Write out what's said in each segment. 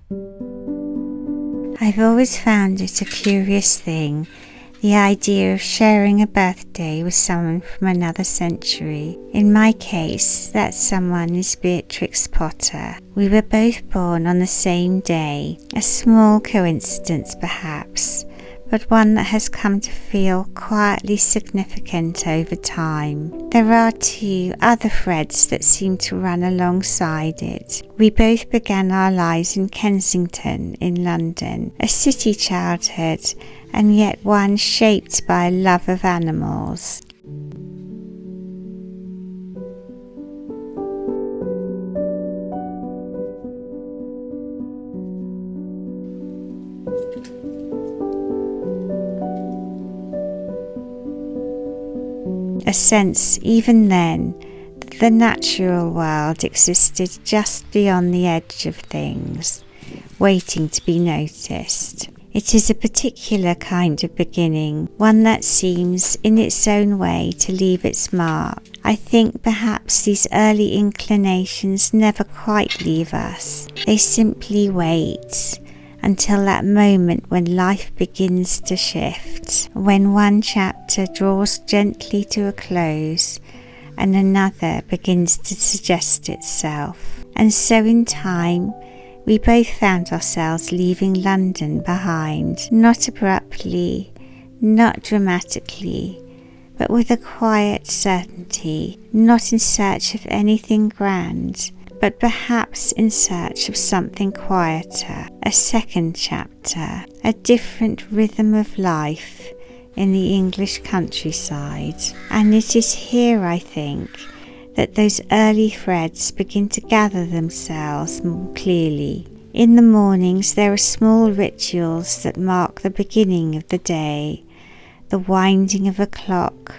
I've always found it a curious thing, the idea of sharing a birthday with someone from another century. In my case, that someone is Beatrix Potter. We were both born on the same day, a small coincidence perhaps, but one that has come to feel quietly significant over time. There are two other threads that seem to run alongside it. We both began our lives in Kensington in London, a city childhood, and yet one shaped by a love of animals. A sense, even then, that the natural world existed just beyond the edge of things, waiting to be noticed. It is a particular kind of beginning, one that seems, in its own way, to leave its mark. I think perhaps these early inclinations never quite leave us. They simply wait until that moment when life begins to shift, when one chapter draws gently to a close and another begins to suggest itself. And so in time, we both found ourselves leaving London behind, not abruptly, not dramatically, but with a quiet certainty, not in search of anything grand, but perhaps in search of something quieter, a second chapter, a different rhythm of life in the English countryside. And it is here, I think, that those early threads begin to gather themselves more clearly. In the mornings there are small rituals that mark the beginning of the day, the winding of a clock,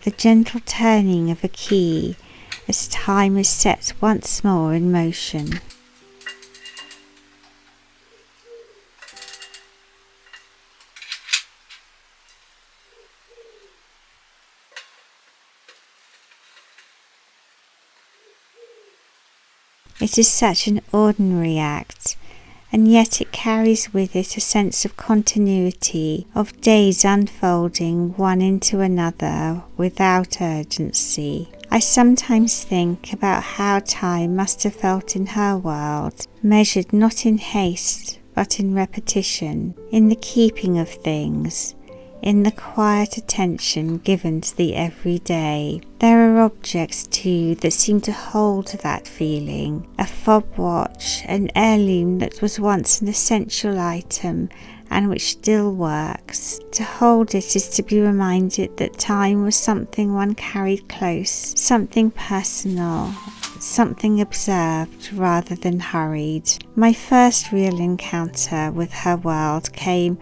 the gentle turning of a key as time is set once more in motion. It is such an ordinary act, and yet it carries with it a sense of continuity, of days unfolding one into another without urgency. I sometimes think about how time must have felt in her world, measured not in haste but in repetition, in the keeping of things, in the quiet attention given to the everyday. There are objects too that seem to hold that feeling. A fob watch, an heirloom that was once an essential item and which still works. To hold it is to be reminded that time was something one carried close, something personal, something observed rather than hurried. My first real encounter with her world came,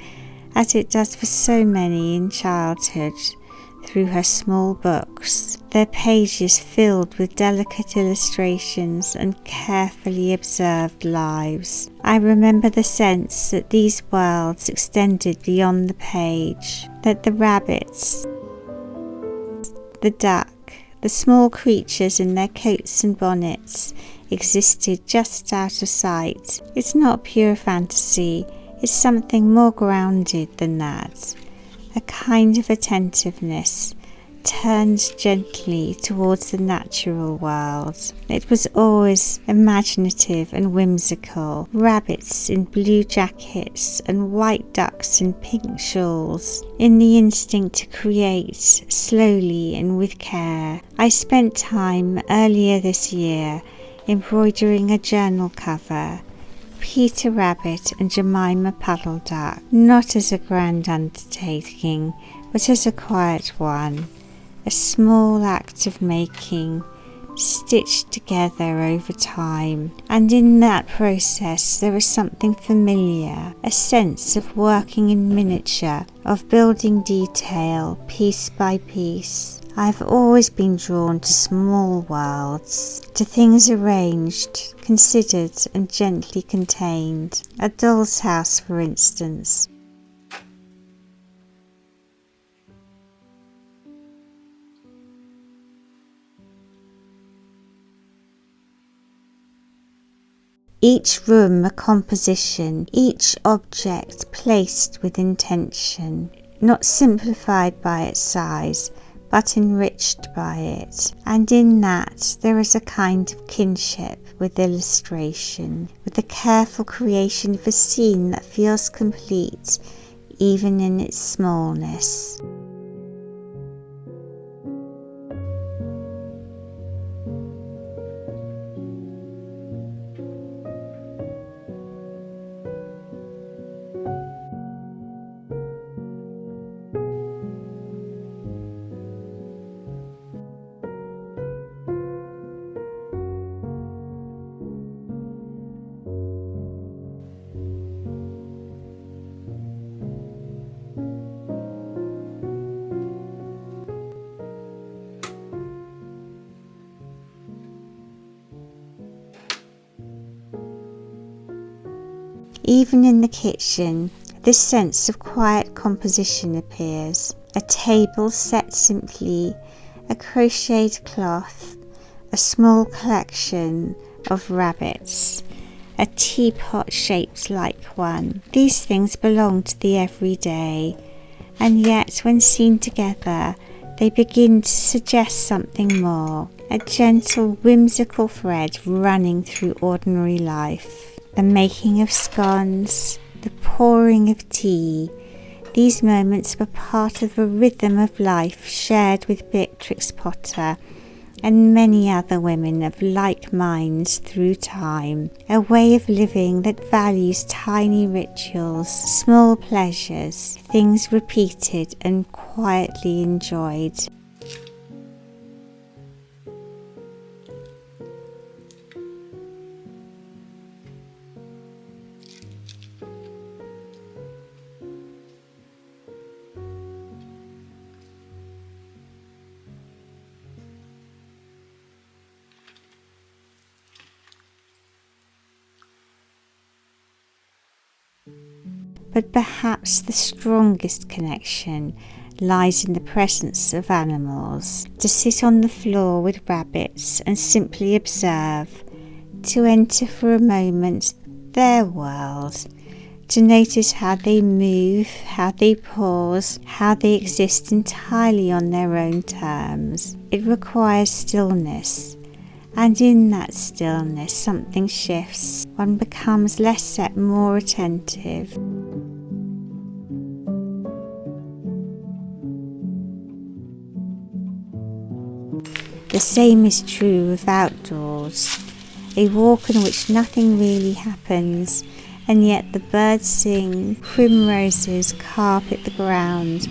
as it does for so many in childhood, through her small books, their pages filled with delicate illustrations and carefully observed lives. I remember the sense that these worlds extended beyond the page, that the rabbits, the duck, the small creatures in their coats and bonnets existed just out of sight. It's not pure fantasy. Is something more grounded than that, a kind of attentiveness turned gently towards the natural world. It was always imaginative and whimsical, rabbits in blue jackets and white ducks in pink shawls, in the instinct to create slowly and with care. I spent time earlier this year embroidering a journal cover, Peter Rabbit and Jemima Puddle Duck, not as a grand undertaking, but as a quiet one, a small act of making, stitched together over time, and in that process there is something familiar, a sense of working in miniature, of building detail piece by piece. I've always been drawn to small worlds, to things arranged, considered and gently contained. A doll's house, for instance. Each room a composition, each object placed with intention, not simplified by its size, but enriched by it, and in that there is a kind of kinship with illustration, with the careful creation of a scene that feels complete even in its smallness. Even in the kitchen, this sense of quiet composition appears. A table set simply, a crocheted cloth, a small collection of rabbits, a teapot shaped like one. These things belong to the everyday, and yet when seen together, they begin to suggest something more, a gentle, whimsical thread running through ordinary life. The making of scones, the pouring of tea, these moments were part of a rhythm of life shared with Beatrix Potter and many other women of like minds through time, a way of living that values tiny rituals, small pleasures, things repeated and quietly enjoyed. But perhaps the strongest connection lies in the presence of animals. To sit on the floor with rabbits and simply observe, to enter for a moment their world, to notice how they move, how they pause, how they exist entirely on their own terms. It requires stillness. And in that stillness something shifts. One becomes less set, more attentive. The same is true of outdoors. A walk in which nothing really happens, and yet the birds sing, primroses carpet the ground.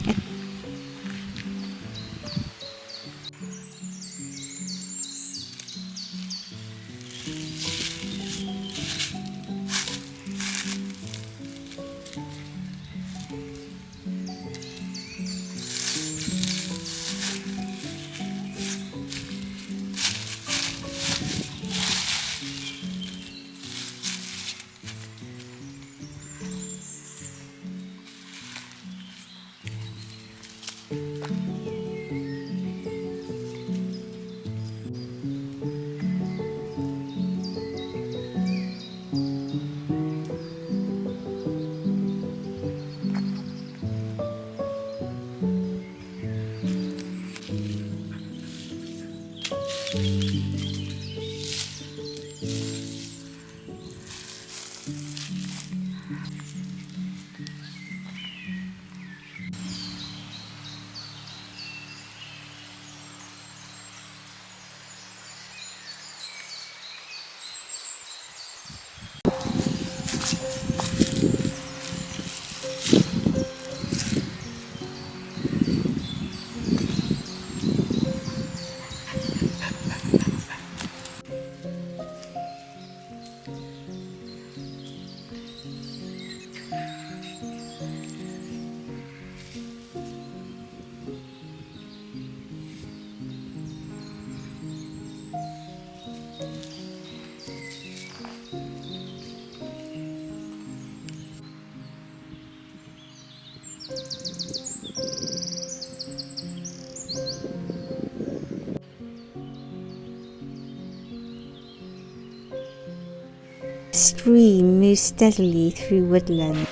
stream moves steadily through woodland.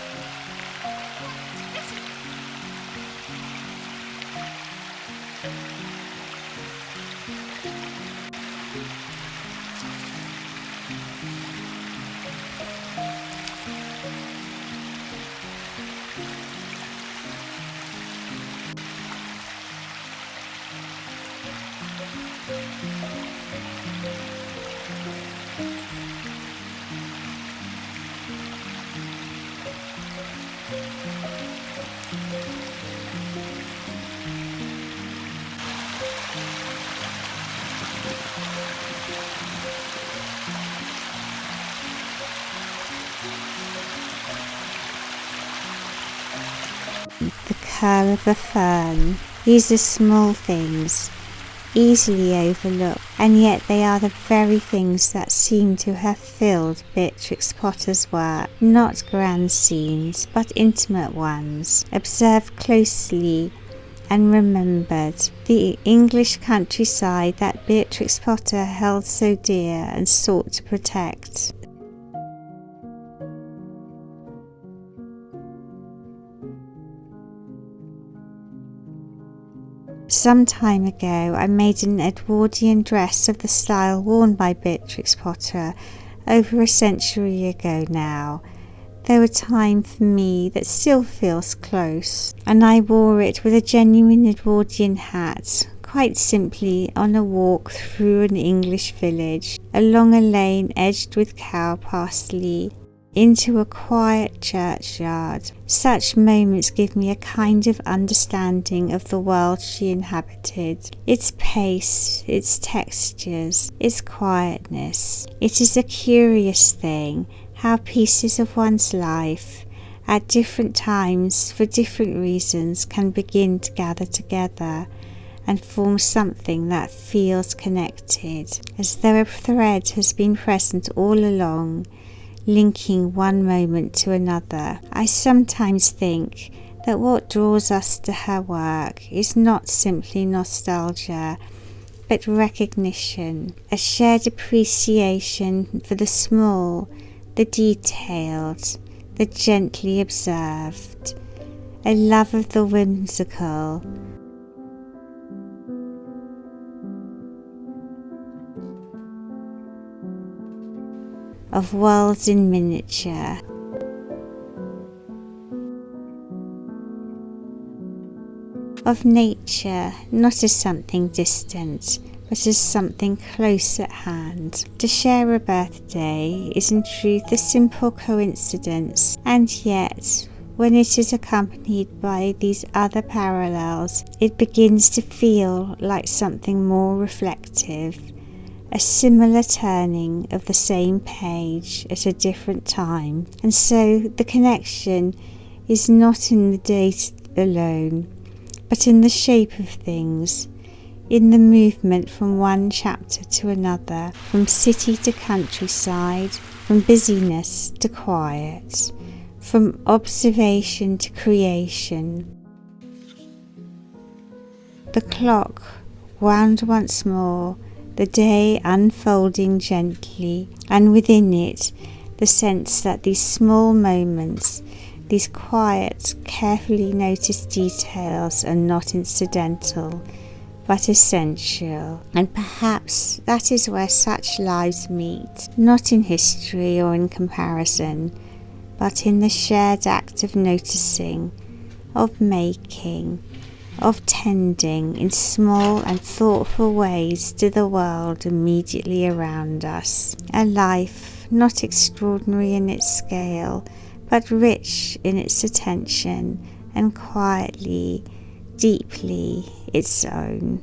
The curl of a fern. These are small things, easily overlooked, and yet they are the very things that seem to have filled Beatrix Potter's work. Not grand scenes, but intimate ones, observed closely and remembered. The English countryside that Beatrix Potter held so dear and sought to protect. Some time ago I made an Edwardian dress of the style worn by Beatrix Potter over a century ago now, though a time for me that still feels close, and I wore it with a genuine Edwardian hat, quite simply on a walk through an English village, along a lane edged with cow parsley, into a quiet churchyard. Such moments give me a kind of understanding of the world she inhabited, its pace, its textures, its quietness. It is a curious thing how pieces of one's life, at different times, for different reasons, can begin to gather together and form something that feels connected, as though a thread has been present all along, linking one moment to another. I sometimes think that what draws us to her work is not simply nostalgia, but recognition, a shared appreciation for the small, the detailed, the gently observed, a love of the whimsical, of worlds in miniature. Of nature, not as something distant, but as something close at hand. To share a birthday is in truth a simple coincidence, and yet, when it is accompanied by these other parallels, it begins to feel like something more reflective, a similar turning of the same page at a different time. And so the connection is not in the date alone, but in the shape of things, in the movement from one chapter to another, from city to countryside, from busyness to quiet, from observation to creation. The clock wound once more, the day unfolding gently, and within it the sense that these small moments, these quiet, carefully noticed details are not incidental, but essential. And perhaps that is where such lives meet, not in history or in comparison, but in the shared act of noticing, of making, of tending in small and thoughtful ways to the world immediately around us. A life not extraordinary in its scale, but rich in its attention and quietly, deeply its own.